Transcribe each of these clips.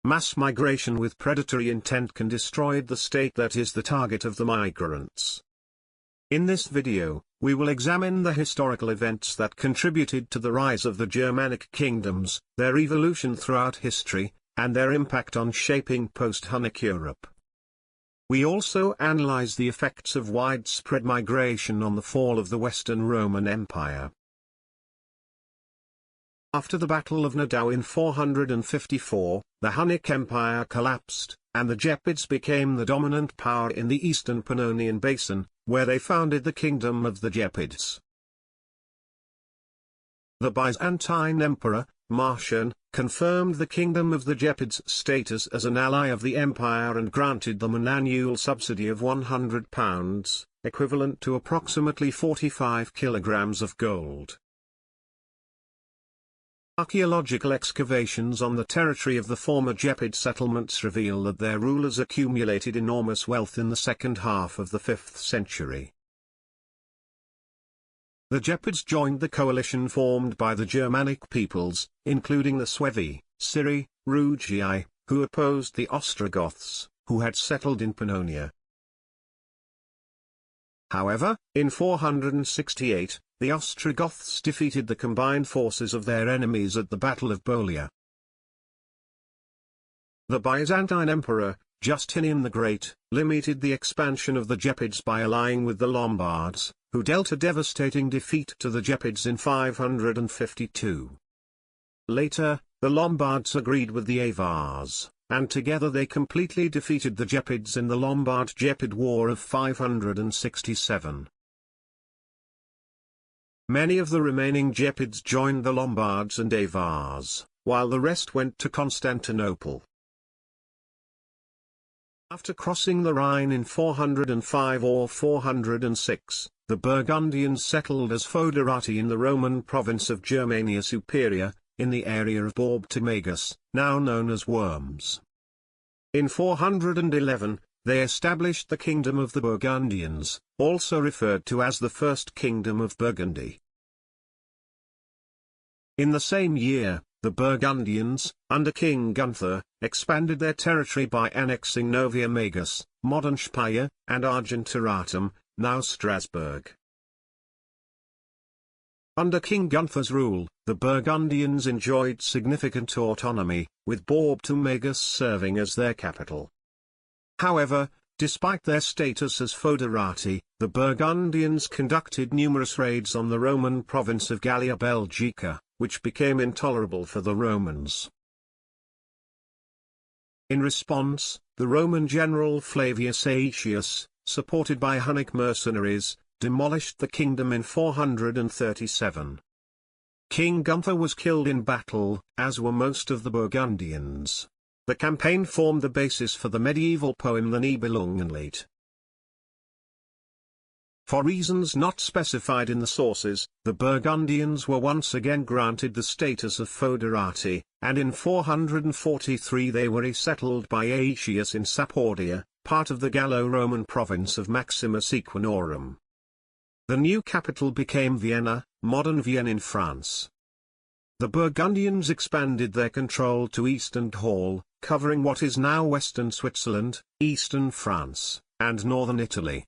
mass migration with predatory intent can destroy the state that is the target of the migrants. In this video, we will examine the historical events that contributed to the rise of the Germanic kingdoms, their evolution throughout history, and their impact on shaping post-Hunnic Europe. We also analyze the effects of widespread migration on the fall of the Western Roman Empire. After the Battle of Nidau in 454, the Hunnic Empire collapsed, and the Gepids became the dominant power in the eastern Pannonian Basin, where they founded the kingdom of the Gepids. The Byzantine Emperor, Marcian, confirmed the kingdom of the Gepids' status as an ally of the empire and granted them an annual subsidy of £100, equivalent to approximately 45 kilograms of gold. Archaeological excavations on the territory of the former Gepid settlements reveal that their rulers accumulated enormous wealth in the second half of the 5th century. The Gepids joined the coalition formed by the Germanic peoples, including the Suebi, Sciri, Rugii, who opposed the Ostrogoths, who had settled in Pannonia. However, in 468, the Ostrogoths defeated the combined forces of their enemies at the Battle of Bolia. The Byzantine Emperor, Justinian the Great, limited the expansion of the Gepids by allying with the Lombards, who dealt a devastating defeat to the Gepids in 552. Later, the Lombards agreed with the Avars, and together they completely defeated the Gepids in the Lombard-Gepid War of 567. Many of the remaining Gepids joined the Lombards and Avars, while the rest went to Constantinople. After crossing the Rhine in 405 or 406, the Burgundians settled as foederati in the Roman province of Germania Superior, in the area of Borb-Tomagus, now known as Worms. In 411, they established the Kingdom of the Burgundians, also referred to as the First Kingdom of Burgundy. In the same year, the Burgundians, under King Gunther, expanded their territory by annexing Novia Magus, modern Speyer, and Argenturatum, now Strasbourg. Under King Gunther's rule, the Burgundians enjoyed significant autonomy, with Borb-Tomagus serving as their capital. However, despite their status as foederati, the Burgundians conducted numerous raids on the Roman province of Gallia Belgica, which became intolerable for the Romans. In response, the Roman general Flavius Aetius, supported by Hunnic mercenaries, demolished the kingdom in 437. King Gunther was killed in battle, as were most of the Burgundians. The campaign formed the basis for the medieval poem The Nibelungenlied. For reasons not specified in the sources, the Burgundians were once again granted the status of foederati, and in 443 they were resettled by Aetius in Sapordia, part of the Gallo-Roman province of Maximus Equinorum. The new capital became Vienna, modern Vienne in France. The Burgundians expanded their control to eastern Gaul, covering what is now western Switzerland, eastern France, and northern Italy.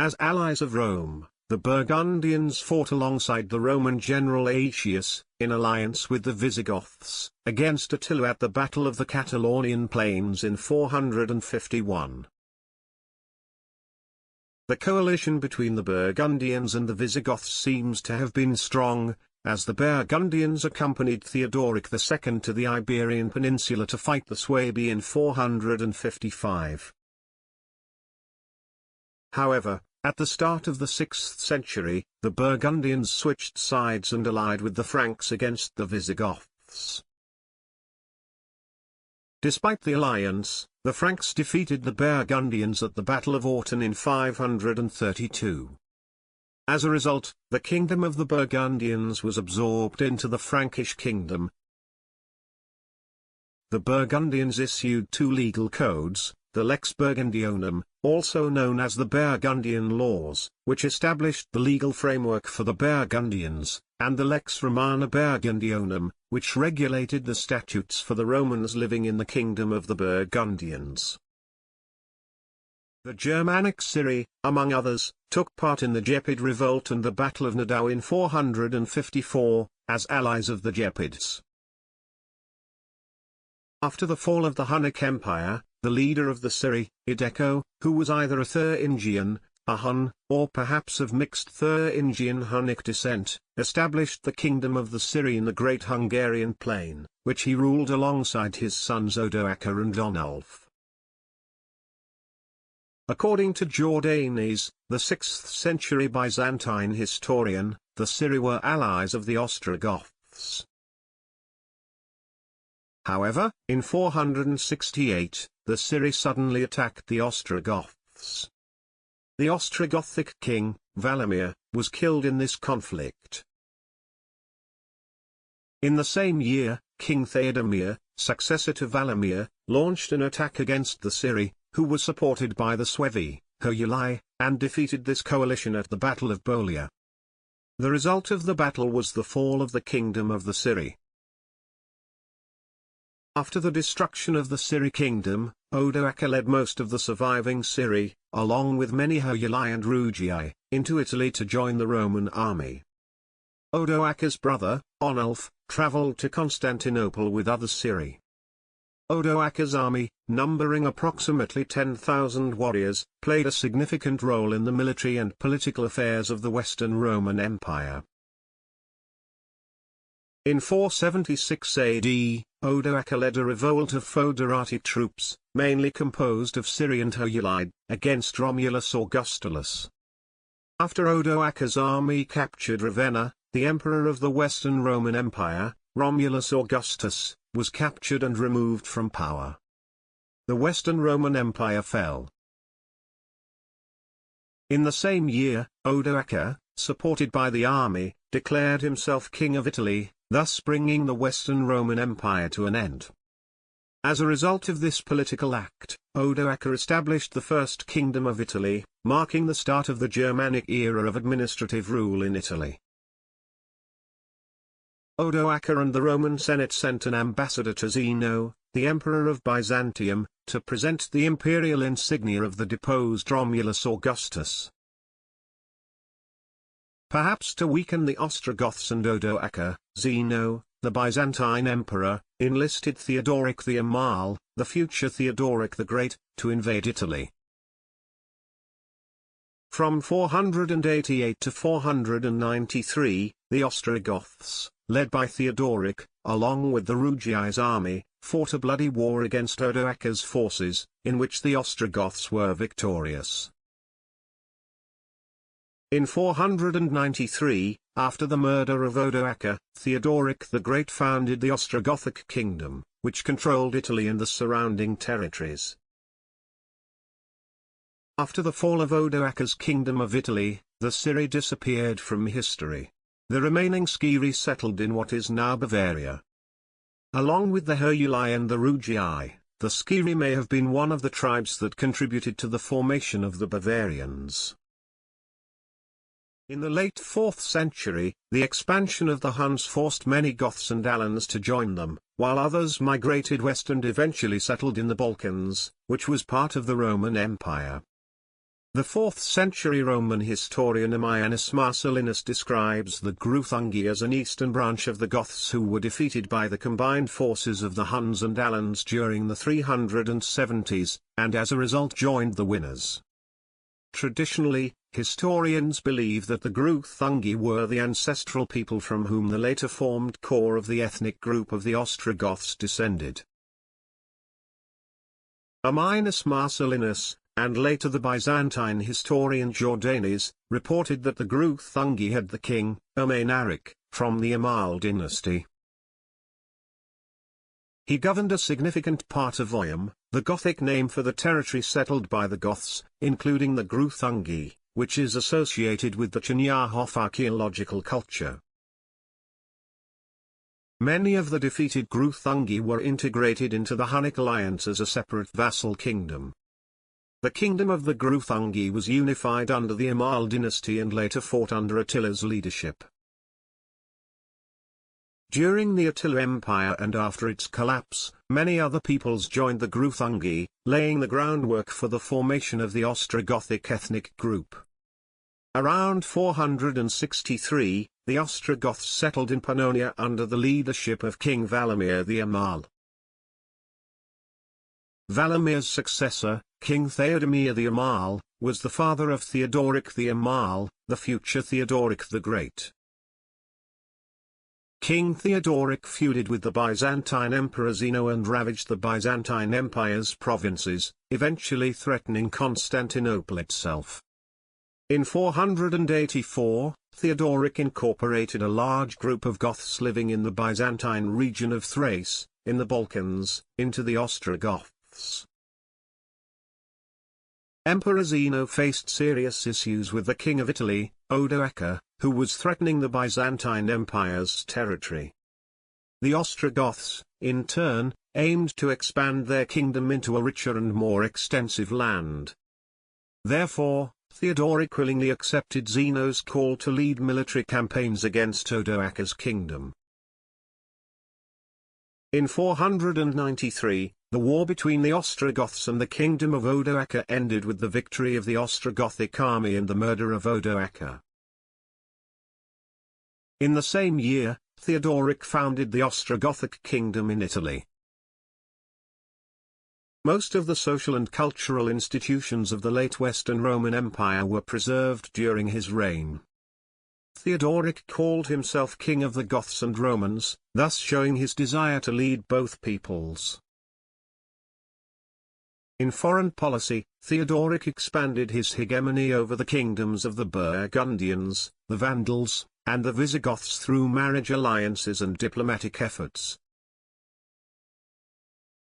As allies of Rome, the Burgundians fought alongside the Roman general Aetius, in alliance with the Visigoths, against Attila at the Battle of the Catalaunian Plains in 451. The coalition between the Burgundians and the Visigoths seems to have been strong, as the Burgundians accompanied Theodoric II to the Iberian Peninsula to fight the Suebi in 455. However, at the start of the 6th century, the Burgundians switched sides and allied with the Franks against the Visigoths. Despite the alliance, the Franks defeated the Burgundians at the Battle of Autun in 532. As a result, the kingdom of the Burgundians was absorbed into the Frankish kingdom. The Burgundians issued two legal codes, the Lex Burgundionum, also known as the Burgundian laws, which established the legal framework for the Burgundians, and the Lex Romana Burgundionum, which regulated the statutes for the Romans living in the kingdom of the Burgundians. The Germanic Sciri, among others, took part in the Gepid revolt and the Battle of Nidau in 454, as allies of the Gepids. After the fall of the Hunnic Empire, the leader of the Sciri, Ideco, who was either a Thuringian, a Hun, or perhaps of mixed Thuringian Hunnic descent, established the kingdom of the Sciri in the Great Hungarian Plain, which he ruled alongside his sons Odoacer and Onulf. According to Jordanes, the 6th century Byzantine historian, the Sciri were allies of the Ostrogoths. However, in 468, the Sciri suddenly attacked the Ostrogoths. The Ostrogothic king, Valamir, was killed in this conflict. In the same year, King Theodomir, successor to Valamir, launched an attack against the Sciri, who were supported by the Suebi, Heruli, and defeated this coalition at the Battle of Bolia. The result of the battle was the fall of the kingdom of the Sciri. After the destruction of the Sciri kingdom, Odoacer led most of the surviving Sciri, along with many Heruli and Rugii, into Italy to join the Roman army. Odoacer's brother, Onulf, travelled to Constantinople with other Sciri. Odoacer's army, numbering approximately 10,000 warriors, played a significant role in the military and political affairs of the Western Roman Empire. In 476 AD, Odoacer led a revolt of foederati troops, mainly composed of Sciri and Heruli, against Romulus Augustulus. After Odoacer's army captured Ravenna, the emperor of the Western Roman Empire, Romulus Augustus, was captured and removed from power. The Western Roman Empire fell. In the same year, Odoacer, supported by the army, declared himself king of Italy, thus bringing the Western Roman Empire to an end. As a result of this political act, Odoacer established the First Kingdom of Italy, marking the start of the Germanic era of administrative rule in Italy. Odoacer and the Roman Senate sent an ambassador to Zeno, the emperor of Byzantium, to present the imperial insignia of the deposed Romulus Augustus. Perhaps to weaken the Ostrogoths and Odoacer, Zeno, the Byzantine emperor, enlisted Theodoric the Amal, the future Theodoric the Great, to invade Italy. From 488 to 493, the Ostrogoths, led by Theodoric, along with the Rugii's army, fought a bloody war against Odoacer's forces, in which the Ostrogoths were victorious. In 493, after the murder of Odoacer, Theodoric the Great founded the Ostrogothic kingdom, which controlled Italy and the surrounding territories. After the fall of Odoacer's kingdom of Italy, the Sciri disappeared from history. The remaining Sciri settled in what is now Bavaria. Along with the Heruli and the Rugii, the Sciri may have been one of the tribes that contributed to the formation of the Bavarians. In the late 4th century, the expansion of the Huns forced many Goths and Alans to join them, while others migrated west and eventually settled in the Balkans, which was part of the Roman Empire. The 4th century Roman historian Ammianus Marcellinus describes the Greuthungi as an eastern branch of the Goths who were defeated by the combined forces of the Huns and Alans during the 370s, and as a result joined the winners. Traditionally, historians believe that the Greuthungi were the ancestral people from whom the later formed core of the ethnic group of the Ostrogoths descended. Ammianus Marcellinus, and later the Byzantine historian Jordanes, reported that the Greuthungi had the king, Ermanaric, from the Amal dynasty. He governed a significant part of Oyam, the Gothic name for the territory settled by the Goths, including the Greuthungi, which is associated with the Chernihiv archaeological culture. Many of the defeated Greuthungi were integrated into the Hunnic alliance as a separate vassal kingdom. The kingdom of the Greuthungi was unified under the Amal dynasty and later fought under Attila's leadership. During the Attila Empire and after its collapse, many other peoples joined the Greuthungi, laying the groundwork for the formation of the Ostrogothic ethnic group. Around 463, the Ostrogoths settled in Pannonia under the leadership of King Valamir the Amal. Valamir's successor, King Theodemir the Amal, was the father of Theodoric the Amal, the future Theodoric the Great. King Theodoric feuded with the Byzantine Emperor Zeno and ravaged the Byzantine Empire's provinces, eventually threatening Constantinople itself. In 484, Theodoric incorporated a large group of Goths living in the Byzantine region of Thrace, in the Balkans, into the Ostrogoths. Emperor Zeno faced serious issues with the King of Italy, Odoacer, who was threatening the Byzantine Empire's territory. The Ostrogoths, in turn, aimed to expand their kingdom into a richer and more extensive land. Therefore, Theodoric willingly accepted Zeno's call to lead military campaigns against Odoacer's kingdom. In 493, the war between the Ostrogoths and the kingdom of Odoacer ended with the victory of the Ostrogothic army and the murder of Odoacer. In the same year, Theodoric founded the Ostrogothic kingdom in Italy. Most of the social and cultural institutions of the late Western Roman Empire were preserved during his reign. Theodoric called himself King of the Goths and Romans, thus showing his desire to lead both peoples. In foreign policy, Theodoric expanded his hegemony over the kingdoms of the Burgundians, the Vandals, and the Visigoths through marriage alliances and diplomatic efforts.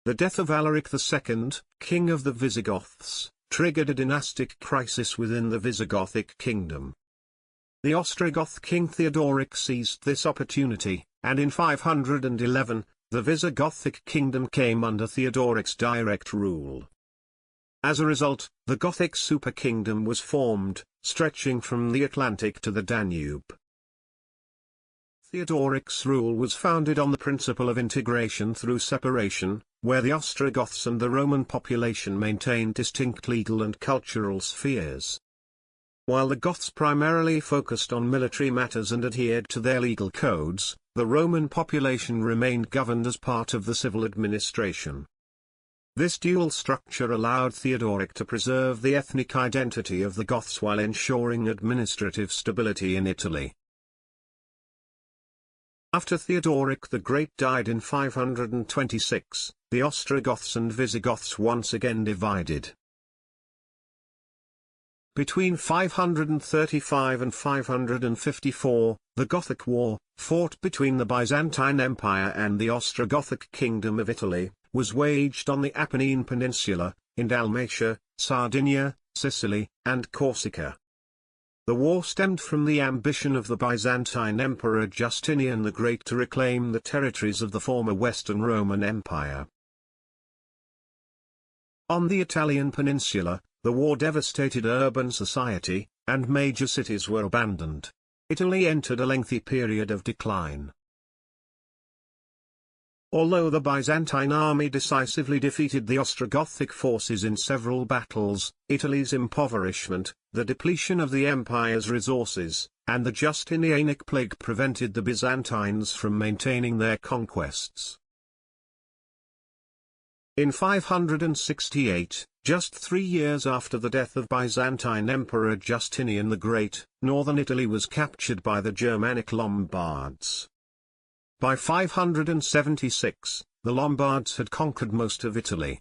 The death of Alaric II, king of the Visigoths, triggered a dynastic crisis within the Visigothic kingdom. The Ostrogoth king Theodoric seized this opportunity, and in 511, the Visigothic kingdom came under Theodoric's direct rule. As a result, the Gothic super-kingdom was formed, stretching from the Atlantic to the Danube. Theodoric's rule was founded on the principle of integration through separation, where the Ostrogoths and the Roman population maintained distinct legal and cultural spheres. While the Goths primarily focused on military matters and adhered to their legal codes, the Roman population remained governed as part of the civil administration. This dual structure allowed Theodoric to preserve the ethnic identity of the Goths while ensuring administrative stability in Italy. After Theodoric the Great died in 526, the Ostrogoths and Visigoths once again divided. Between 535 and 554, the Gothic War, fought between the Byzantine Empire and the Ostrogothic Kingdom of Italy, was waged on the Apennine Peninsula, in Dalmatia, Sardinia, Sicily, and Corsica. The war stemmed from the ambition of the Byzantine Emperor Justinian the Great to reclaim the territories of the former Western Roman Empire. On the Italian peninsula, the war devastated urban society, and major cities were abandoned. Italy entered a lengthy period of decline. Although the Byzantine army decisively defeated the Ostrogothic forces in several battles, Italy's impoverishment, the depletion of the empire's resources, and the Justinianic plague prevented the Byzantines from maintaining their conquests. In 568, just 3 years after the death of Byzantine Emperor Justinian the Great, northern Italy was captured by the Germanic Lombards. By 576, the Lombards had conquered most of Italy.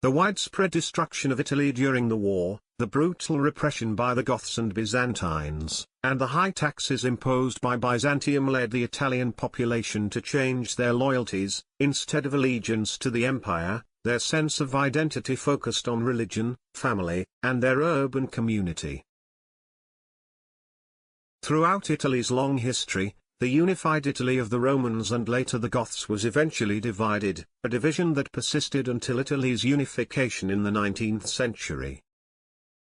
The widespread destruction of Italy during the war, the brutal repression by the Goths and Byzantines, and the high taxes imposed by Byzantium led the Italian population to change their loyalties. Instead of allegiance to the empire, their sense of identity focused on religion, family, and their urban community. Throughout Italy's long history, the unified Italy of the Romans and later the Goths was eventually divided, a division that persisted until Italy's unification in the 19th century.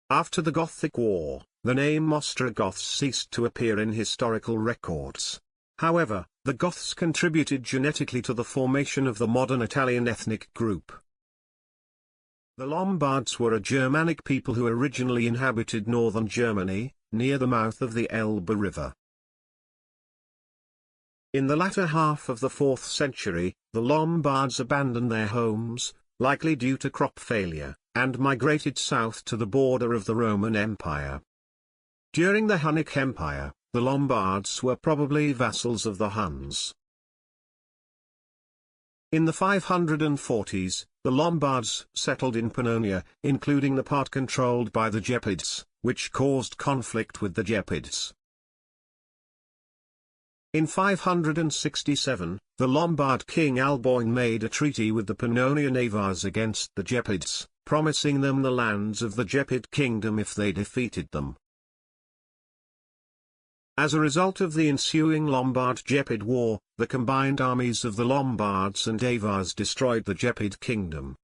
After the Gothic War, the name Ostrogoths ceased to appear in historical records. However, the Goths contributed genetically to the formation of the modern Italian ethnic group. The Lombards were a Germanic people who originally inhabited northern Germany, near the mouth of the Elbe River. In the latter half of the 4th century, the Lombards abandoned their homes, likely due to crop failure, and migrated south to the border of the Roman Empire. During the Hunnic Empire, the Lombards were probably vassals of the Huns. In the 540s, the Lombards settled in Pannonia, including the part controlled by the Gepids, which caused conflict with the Gepids. In 567, the Lombard king Alboin made a treaty with the Pannonian Avars against the Gepids, promising them the lands of the Gepid kingdom if they defeated them. As a result of the ensuing Lombard-Gepid War, the combined armies of the Lombards and Avars destroyed the Gepid kingdom.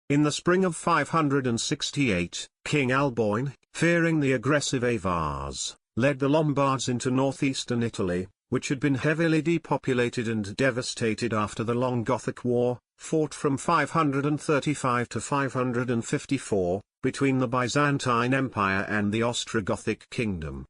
In the spring of 568, King Alboin, fearing the aggressive Avars, led the Lombards into northeastern Italy, which had been heavily depopulated and devastated after the Long Gothic War, fought from 535 to 554, between the Byzantine Empire and the Ostrogothic kingdom.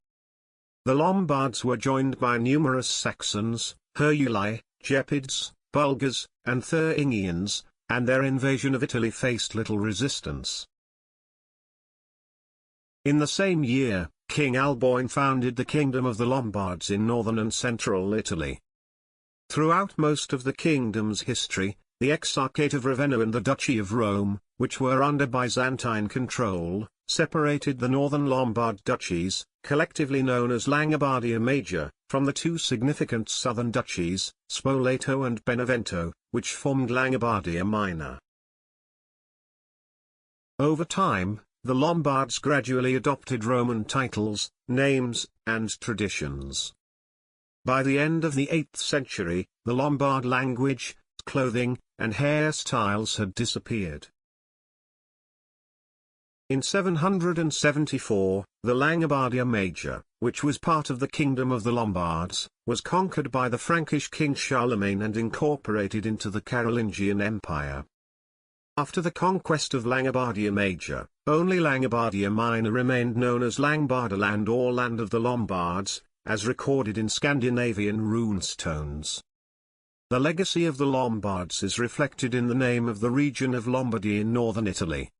The Lombards were joined by numerous Saxons, Heruli, Gepids, Bulgars, and Thuringians, and their invasion of Italy faced little resistance. In the same year, King Alboin founded the Kingdom of the Lombards in northern and central Italy. Throughout most of the kingdom's history, the Exarchate of Ravenna and the Duchy of Rome, which were under Byzantine control, separated the northern Lombard duchies, collectively known as Langobardia Major, from the two significant southern duchies, Spoleto and Benevento, which formed Langobardia Minor. Over time, the Lombards gradually adopted Roman titles, names, and traditions. By the end of the 8th century, the Lombard language, clothing, and hairstyles had disappeared. In 774, the Langobardia Major, which was part of the Kingdom of the Lombards, was conquered by the Frankish king Charlemagne and incorporated into the Carolingian Empire. After the conquest of Langobardia Major, only Langobardia Minor remained known as Langbardaland or Land of the Lombards, as recorded in Scandinavian runestones. The legacy of the Lombards is reflected in the name of the region of Lombardy in northern Italy.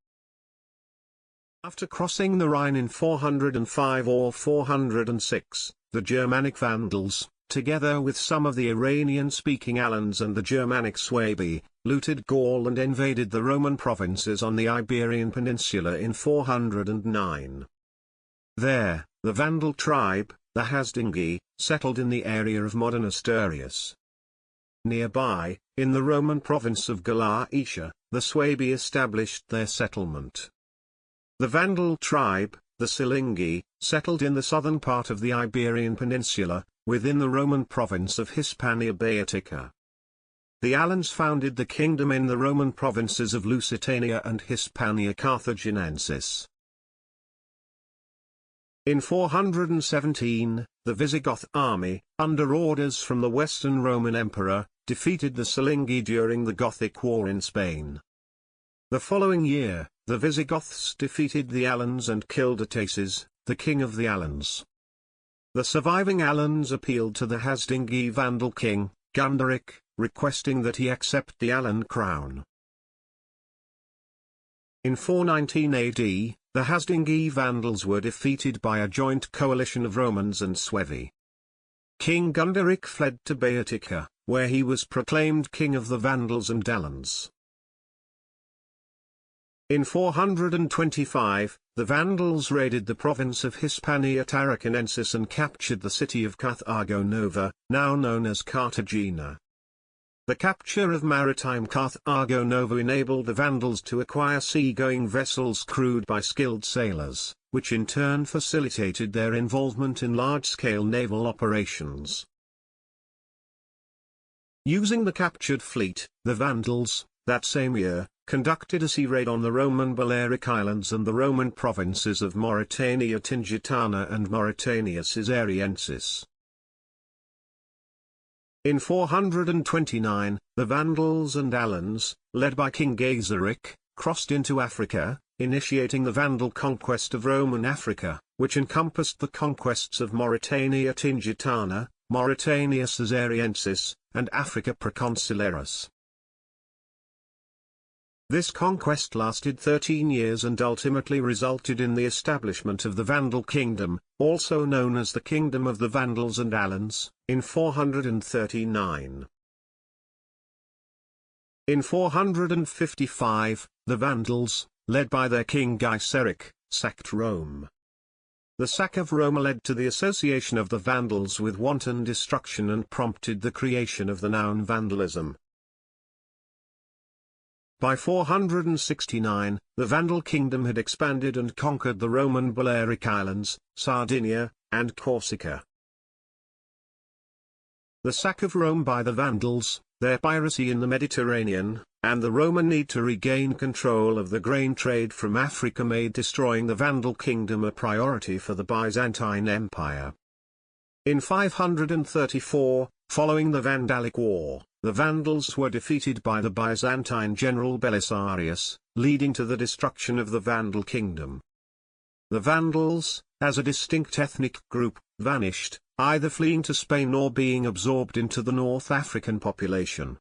After crossing the Rhine in 405 or 406, the Germanic Vandals, together with some of the Iranian-speaking Alans and the Germanic Suebi, looted Gaul and invaded the Roman provinces on the Iberian Peninsula in 409. There, the Vandal tribe, the Hasdingi, settled in the area of modern Asturias. Nearby, in the Roman province of Galatia, the Suebi established their settlement. The Vandal tribe, the Silingi, settled in the southern part of the Iberian Peninsula, within the Roman province of Hispania Baetica. The Alans founded the kingdom in the Roman provinces of Lusitania and Hispania Carthaginiensis. In 417, the Visigoth army, under orders from the Western Roman Emperor, defeated the Silingi during the Gothic War in Spain. The following year, the Visigoths defeated the Alans and killed Odoacer, the king of the Alans. The surviving Alans appealed to the Hasdingi Vandal king, Gunderic, requesting that he accept the Alan crown. In 419 AD, the Hasdingi Vandals were defeated by a joint coalition of Romans and Suevi. King Gunderic fled to Baetica, where he was proclaimed king of the Vandals and Alans. In 425, the Vandals raided the province of Hispania Tarraconensis and captured the city of Carthago Nova, now known as Cartagena. The capture of maritime Carthago Nova enabled the Vandals to acquire sea-going vessels crewed by skilled sailors, which in turn facilitated their involvement in large-scale naval operations. Using the captured fleet, the Vandals, that same year, conducted a sea raid on the Roman Balearic Islands and the Roman provinces of Mauritania Tingitana and Mauritania Caesariensis. In 429, the Vandals and Alans, led by King Gaiseric, crossed into Africa, initiating the Vandal conquest of Roman Africa, which encompassed the conquests of Mauritania Tingitana, Mauritania Caesariensis, and Africa Proconsularis. This conquest lasted 13 years and ultimately resulted in the establishment of the Vandal kingdom, also known as the Kingdom of the Vandals and Alans, in 439. In 455, the Vandals, led by their king Gaiseric, sacked Rome. The sack of Rome led to the association of the Vandals with wanton destruction and prompted the creation of the noun vandalism. By 469, the Vandal kingdom had expanded and conquered the Roman Balearic Islands, Sardinia, and Corsica. The sack of Rome by the Vandals, their piracy in the Mediterranean, and the Roman need to regain control of the grain trade from Africa made destroying the Vandal kingdom a priority for the Byzantine Empire. In 534, following the Vandalic War, the Vandals were defeated by the Byzantine general Belisarius, leading to the destruction of the Vandal kingdom. The Vandals, as a distinct ethnic group, vanished, either fleeing to Spain or being absorbed into the North African population.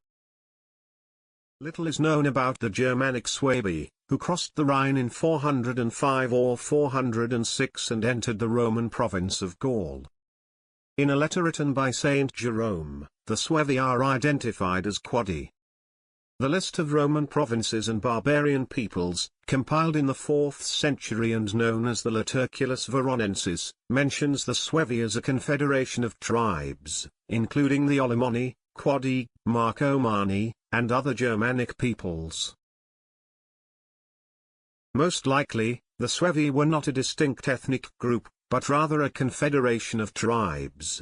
Little is known about the Germanic Suebi, who crossed the Rhine in 405 or 406 and entered the Roman province of Gaul. In a letter written by Saint Jerome, the Suevi are identified as Quadi. The list of Roman provinces and barbarian peoples, compiled in the 4th century and known as the Laterculus Veronensis, mentions the Suevi as a confederation of tribes, including the Olimoni, Quadi, Marcomanni, and other Germanic peoples. Most likely, the Suevi were not a distinct ethnic group, but rather a confederation of tribes.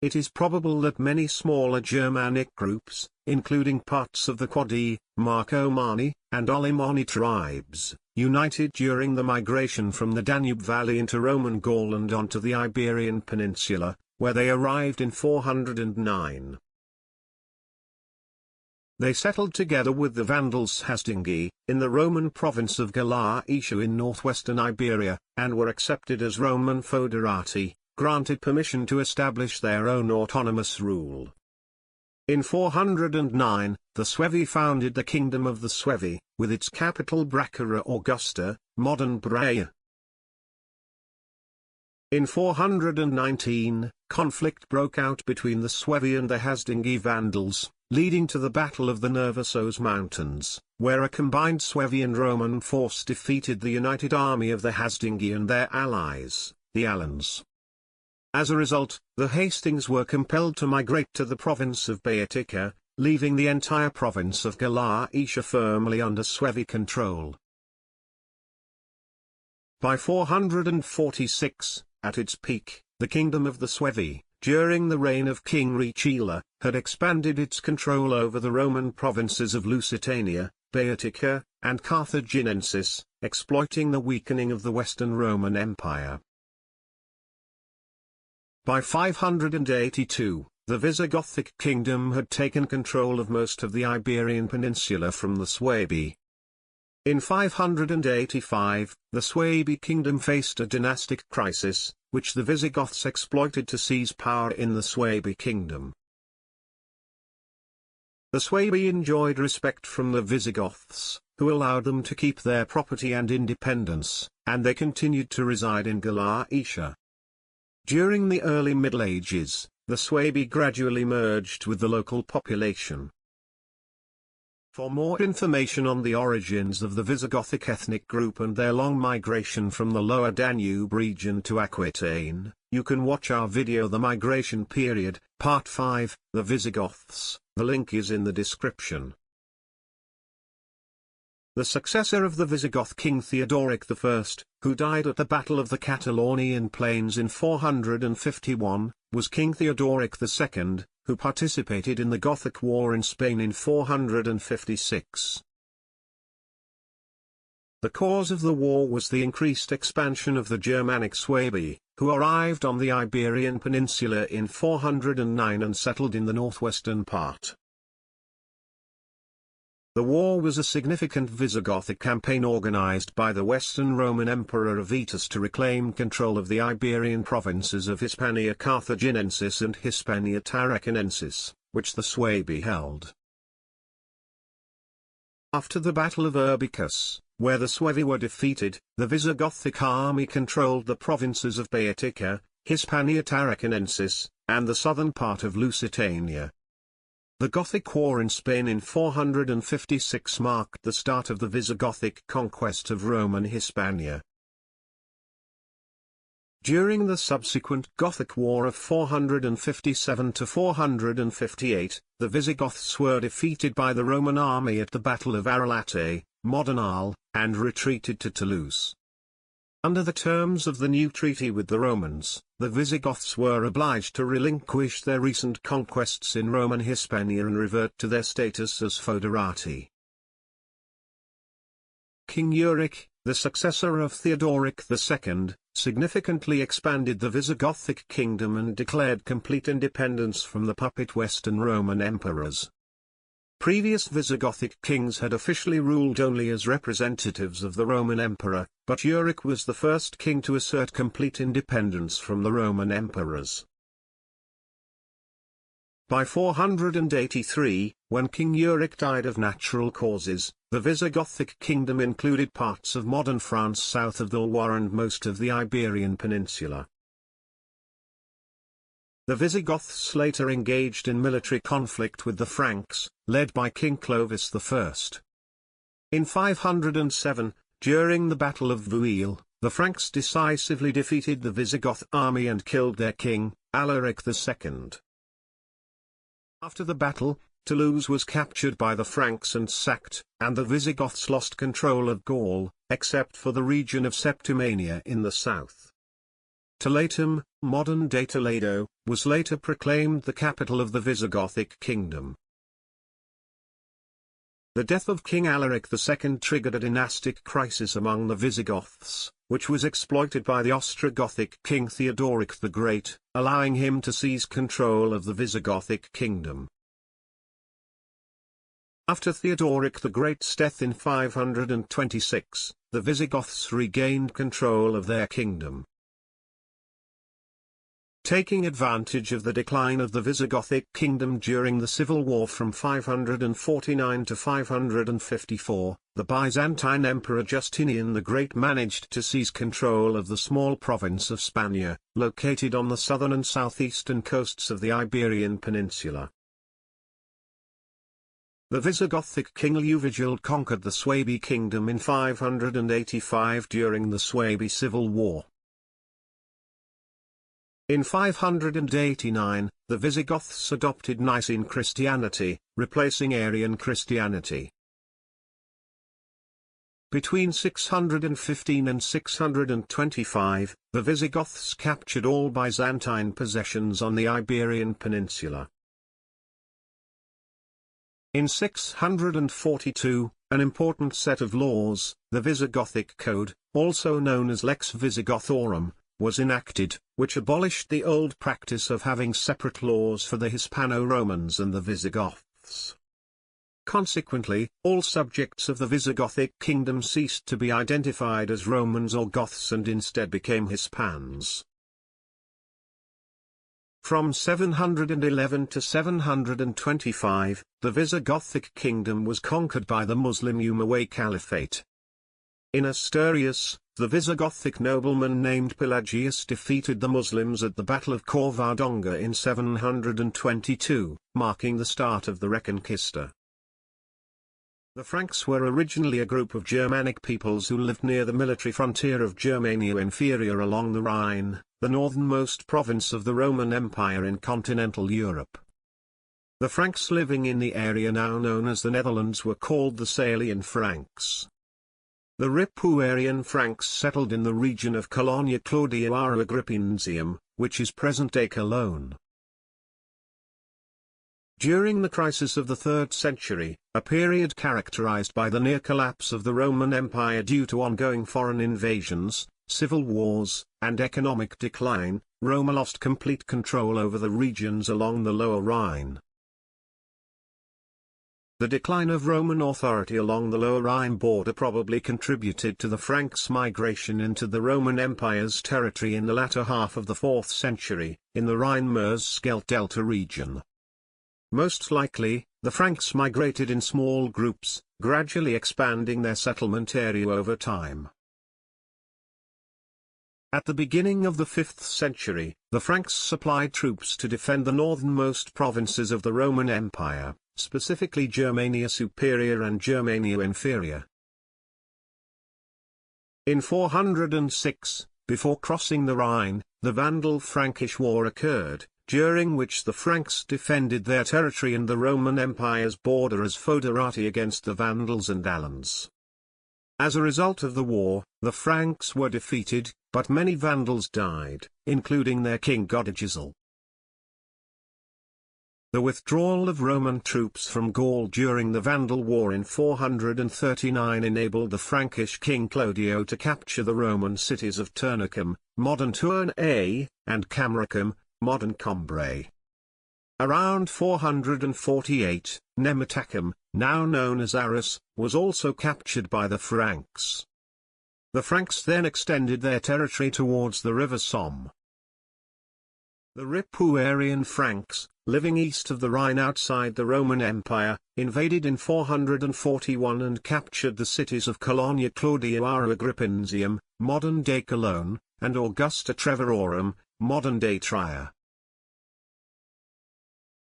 It is probable that many smaller Germanic groups, including parts of the Quadi, Marcomanni, and Olimoni tribes, united during the migration from the Danube Valley into Roman Gaul and onto the Iberian Peninsula, where they arrived in 409. They settled together with the Vandals Hasdingi, in the Roman province of Galatia in northwestern Iberia, and were accepted as Roman foederati, granted permission to establish their own autonomous rule. In 409, the Suevi founded the Kingdom of the Suevi, with its capital Braccara Augusta, modern Brea. In 419, conflict broke out between the Suevi and the Hasdingi Vandals, leading to the Battle of the Nervisos Mountains, where a combined Suevi and Roman force defeated the united army of the Hasdingi and their allies, the Alans. As a result, the Hastings were compelled to migrate to the province of Boeotia, leaving the entire province of Galatia firmly under Suevi control. By 446, at its peak, the kingdom of the Suevi, during the reign of King Richila, had expanded its control over the Roman provinces of Lusitania, Boeotia, and Carthaginensis, exploiting the weakening of the Western Roman Empire. By 582, the Visigothic kingdom had taken control of most of the Iberian Peninsula from the Suebi. In 585, the Suebi kingdom faced a dynastic crisis, which the Visigoths exploited to seize power in the Suebi kingdom. The Suebi enjoyed respect from the Visigoths, who allowed them to keep their property and independence, and they continued to reside in Galatia. During the early Middle Ages, the Suebi gradually merged with the local population. For more information on the origins of the Visigothic ethnic group and their long migration from the lower Danube region to Aquitaine, you can watch our video The Migration Period, Part 5, The Visigoths. The link is in the description. The successor of the Visigoth king Theodoric I, who died at the Battle of the Catalonian Plains in 451, was King Theodoric II, who participated in the Gothic War in Spain in 456. The cause of the war was the increased expansion of the Germanic Suebi, who arrived on the Iberian Peninsula in 409 and settled in the northwestern part. The war was a significant Visigothic campaign organized by the Western Roman Emperor Avitus to reclaim control of the Iberian provinces of Hispania Carthaginiensis and Hispania Tarraconensis, which the Suebi held. After the Battle of Urbicus, where the Suevi were defeated, the Visigothic army controlled the provinces of Baetica, Hispania Tarraconensis, and the southern part of Lusitania. The Gothic War in Spain in 456 marked the start of the Visigothic conquest of Roman Hispania. During the subsequent Gothic War of 457 to 458, the Visigoths were defeated by the Roman army at the Battle of Arelate, modern Arles, and retreated to Toulouse. Under the terms of the new treaty with the Romans, the Visigoths were obliged to relinquish their recent conquests in Roman Hispania and revert to their status as foederati. King Euric, the successor of Theodoric II, significantly expanded the Visigothic kingdom and declared complete independence from the puppet Western Roman emperors. Previous Visigothic kings had officially ruled only as representatives of the Roman emperor, but Euric was the first king to assert complete independence from the Roman emperors. By 483, when King Euric died of natural causes, the Visigothic kingdom included parts of modern France south of the Loire and most of the Iberian Peninsula. The Visigoths later engaged in military conflict with the Franks, led by King Clovis I. In 507, during the Battle of Vouille, the Franks decisively defeated the Visigoth army and killed their king, Alaric II. After the battle, Toulouse was captured by the Franks and sacked, and the Visigoths lost control of Gaul, except for the region of Septimania in the south. Toletum, modern-day Toledo, was later proclaimed the capital of the Visigothic kingdom. The death of King Alaric II triggered a dynastic crisis among the Visigoths, which was exploited by the Ostrogothic king Theodoric the Great, allowing him to seize control of the Visigothic kingdom. After Theodoric the Great's death in 526, the Visigoths regained control of their kingdom. Taking advantage of the decline of the Visigothic kingdom during the civil war from 549 to 554, the Byzantine Emperor Justinian the Great managed to seize control of the small province of Spania, located on the southern and southeastern coasts of the Iberian Peninsula. The Visigothic king Liuvigild conquered the Suebi kingdom in 585 during the Suebi civil war. In 589, the Visigoths adopted Nicene Christianity, replacing Arian Christianity. Between 615 and 625, the Visigoths captured all Byzantine possessions on the Iberian Peninsula. In 642, an important set of laws, the Visigothic Code, also known as Lex Visigothorum, was enacted, which abolished the old practice of having separate laws for the Hispano-Romans and the Visigoths. Consequently, all subjects of the Visigothic kingdom ceased to be identified as Romans or Goths and instead became Hispans. From 711 to 725, the Visigothic kingdom was conquered by the Muslim Umayyad Caliphate. In Asturias, the Visigothic nobleman named Pelagius defeated the Muslims at the Battle of Covadonga in 722, marking the start of the Reconquista. The Franks were originally a group of Germanic peoples who lived near the military frontier of Germania Inferior along the Rhine, the northernmost province of the Roman Empire in continental Europe. The Franks living in the area now known as the Netherlands were called the Salian Franks. The Ripuarian Franks settled in the region of Colonia Claudia Agrippinensium, which is present-day Cologne. During the crisis of the 3rd century, a period characterized by the near collapse of the Roman Empire due to ongoing foreign invasions, civil wars, and economic decline, Rome lost complete control over the regions along the Lower Rhine. The decline of Roman authority along the Lower Rhine border probably contributed to the Franks' migration into the Roman Empire's territory in the latter half of the 4th century, in the Rhine-Meuse-Scheldt Delta region. Most likely, the Franks migrated in small groups, gradually expanding their settlement area over time. At the beginning of the 5th century, the Franks supplied troops to defend the northernmost provinces of the Roman Empire, specifically Germania Superior and Germania Inferior. In 406, before crossing the Rhine, the Vandal-Frankish War occurred, during which the Franks defended their territory and the Roman Empire's border as foederati against the Vandals and Alans. As a result of the war, the Franks were defeated, but many Vandals died, including their king Godegisel. The withdrawal of Roman troops from Gaul during the Vandal War in 439 enabled the Frankish king Clodio to capture the Roman cities of Turnicum, modern Tournai, and Camaricum, modern Cambrai. Around 448, Nemetacum, now known as Arras, was also captured by the Franks. The Franks then extended their territory towards the river Somme. The Ripuarian Franks, living east of the Rhine outside the Roman Empire, invaded in 441 and captured the cities of Colonia Claudia Agrippinensium, modern-day Cologne, and Augusta Treverorum, modern-day Trier.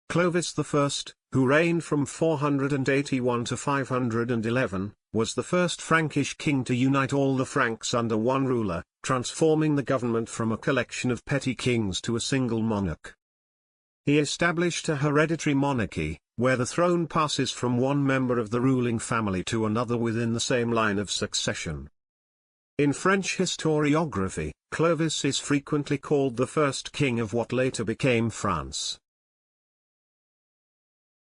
Clovis I, who reigned from 481 to 511, was the first Frankish king to unite all the Franks under one ruler, transforming the government from a collection of petty kings to a single monarch. He established a hereditary monarchy, where the throne passes from one member of the ruling family to another within the same line of succession. In French historiography, Clovis is frequently called the first king of what later became France.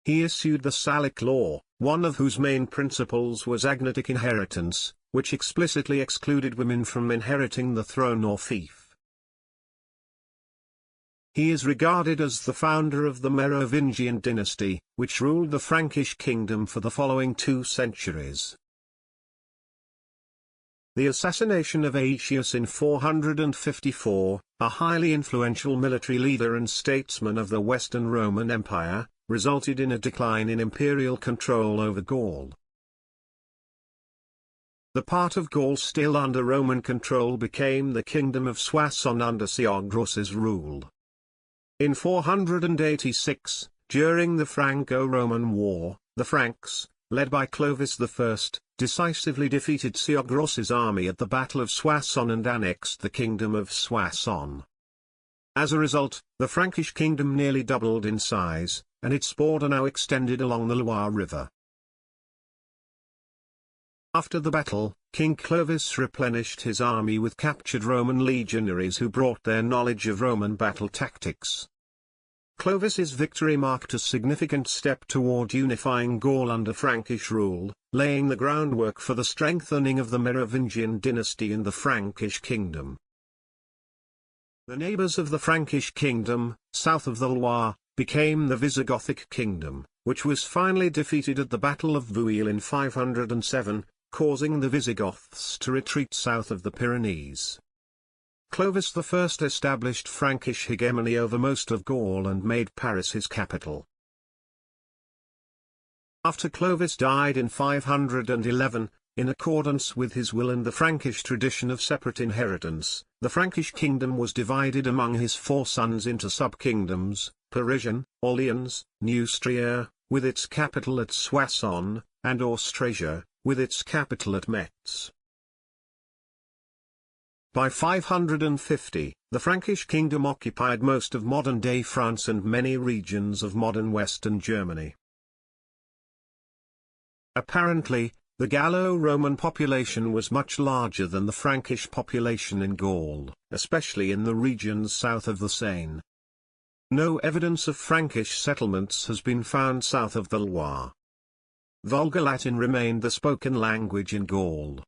He issued the Salic law, one of whose main principles was agnatic inheritance, which explicitly excluded women from inheriting the throne or fief. He is regarded as the founder of the Merovingian dynasty, which ruled the Frankish kingdom for the following 2 centuries. The assassination of Aetius in 454, a highly influential military leader and statesman of the Western Roman Empire, resulted in a decline in imperial control over Gaul. The part of Gaul still under Roman control became the kingdom of Soissons under Siagros's rule. In 486, during the Franco-Roman War, the Franks, led by Clovis I, decisively defeated Siagros's army at the Battle of Soissons and annexed the kingdom of Soissons. As a result, the Frankish kingdom nearly doubled in size, and its border now extended along the Loire River. After the battle, King Clovis replenished his army with captured Roman legionaries who brought their knowledge of Roman battle tactics. Clovis's victory marked a significant step toward unifying Gaul under Frankish rule, laying the groundwork for the strengthening of the Merovingian dynasty and the Frankish kingdom. The neighbors of the Frankish kingdom, south of the Loire, became the Visigothic kingdom, which was finally defeated at the Battle of Vouille in 507, causing the Visigoths to retreat south of the Pyrenees. Clovis I established Frankish hegemony over most of Gaul and made Paris his capital. After Clovis died in 511, in accordance with his will and the Frankish tradition of separate inheritance, the Frankish kingdom was divided among his 4 sons into sub-kingdoms, Parisian, Orleans, Neustria, with its capital at Soissons, and Austrasia, with its capital at Metz. By 550, the Frankish kingdom occupied most of modern-day France and many regions of modern western Germany. Apparently, the Gallo-Roman population was much larger than the Frankish population in Gaul, especially in the regions south of the Seine. No evidence of Frankish settlements has been found south of the Loire. Vulgar Latin remained the spoken language in Gaul.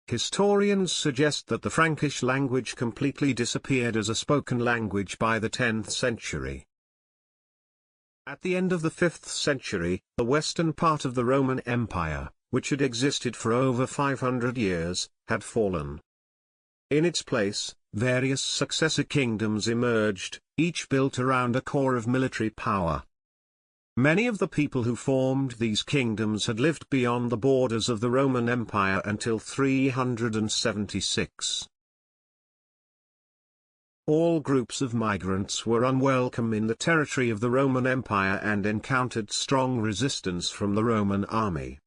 Historians suggest that the Frankish language completely disappeared as a spoken language by the 10th century. At the end of the 5th century, the western part of the Roman Empire, which had existed for over 500 years, had fallen. In its place, various successor kingdoms emerged, each built around a core of military power. Many of the people who formed these kingdoms had lived beyond the borders of the Roman Empire until 376. All groups of migrants were unwelcome in the territory of the Roman Empire and encountered strong resistance from the Roman army.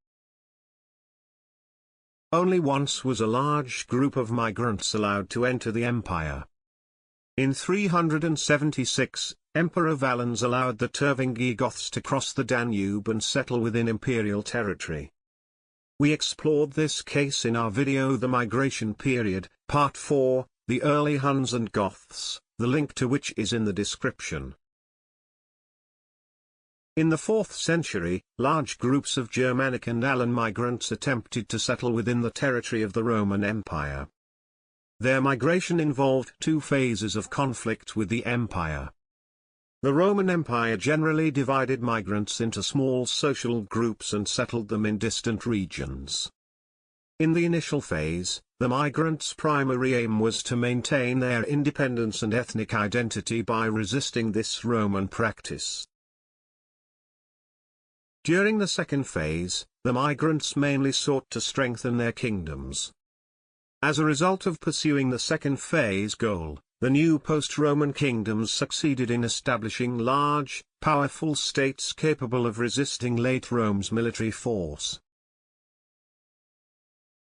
Only once was a large group of migrants allowed to enter the empire. In 376, Emperor Valens allowed the Visigoths to cross the Danube and settle within imperial territory. We explored this case in our video The Migration Period, Part 4, The Early Huns and Goths, the link to which is in the description. In the 4th century, large groups of Germanic and Alan migrants attempted to settle within the territory of the Roman Empire. Their migration involved two phases of conflict with the empire. The Roman Empire generally divided migrants into small social groups and settled them in distant regions. In the initial phase, the migrants' primary aim was to maintain their independence and ethnic identity by resisting this Roman practice. During the second phase, the migrants mainly sought to strengthen their kingdoms. As a result of pursuing the second phase goal, the new post-Roman kingdoms succeeded in establishing large, powerful states capable of resisting late Rome's military force.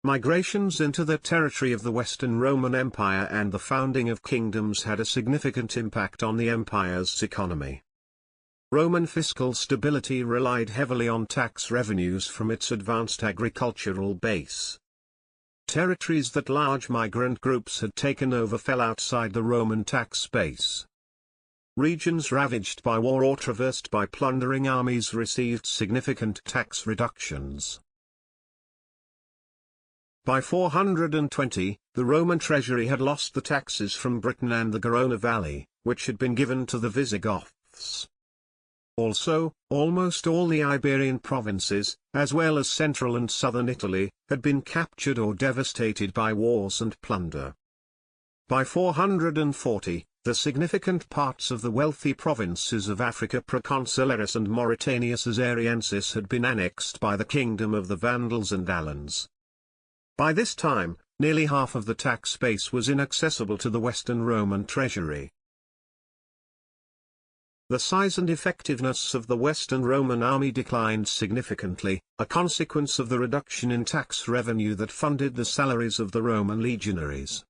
Migrations into the territory of the Western Roman Empire and the founding of kingdoms had a significant impact on the empire's economy. Roman fiscal stability relied heavily on tax revenues from its advanced agricultural base. Territories that large migrant groups had taken over fell outside the Roman tax base. Regions ravaged by war or traversed by plundering armies received significant tax reductions. By 420, the Roman treasury had lost the taxes from Britain and the Garona Valley, which had been given to the Visigoths. Also, almost all the Iberian provinces, as well as central and southern Italy, had been captured or devastated by wars and plunder. By 440, the significant parts of the wealthy provinces of Africa Proconsularis and Mauritania Caesariensis had been annexed by the kingdom of the Vandals and Alans. By this time, nearly half of the tax base was inaccessible to the Western Roman treasury. The size and effectiveness of the Western Roman army declined significantly, a consequence of the reduction in tax revenue that funded the salaries of the Roman legionaries.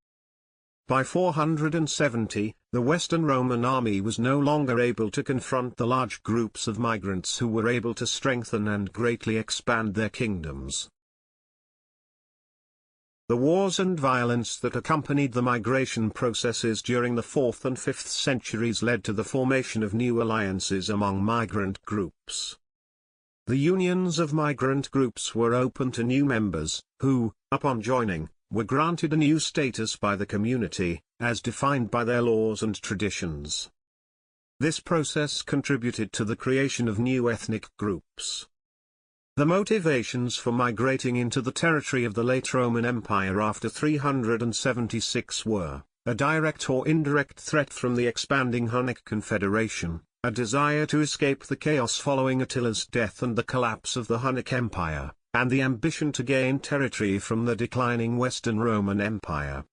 By 470, the Western Roman army was no longer able to confront the large groups of migrants who were able to strengthen and greatly expand their kingdoms. The wars and violence that accompanied the migration processes during the 4th and 5th centuries led to the formation of new alliances among migrant groups. The unions of migrant groups were open to new members, who, upon joining, were granted a new status by the community, as defined by their laws and traditions. This process contributed to the creation of new ethnic groups. The motivations for migrating into the territory of the late Roman Empire after 376 were, a direct or indirect threat from the expanding Hunnic confederation, a desire to escape the chaos following Attila's death and the collapse of the Hunnic Empire, and the ambition to gain territory from the declining Western Roman Empire.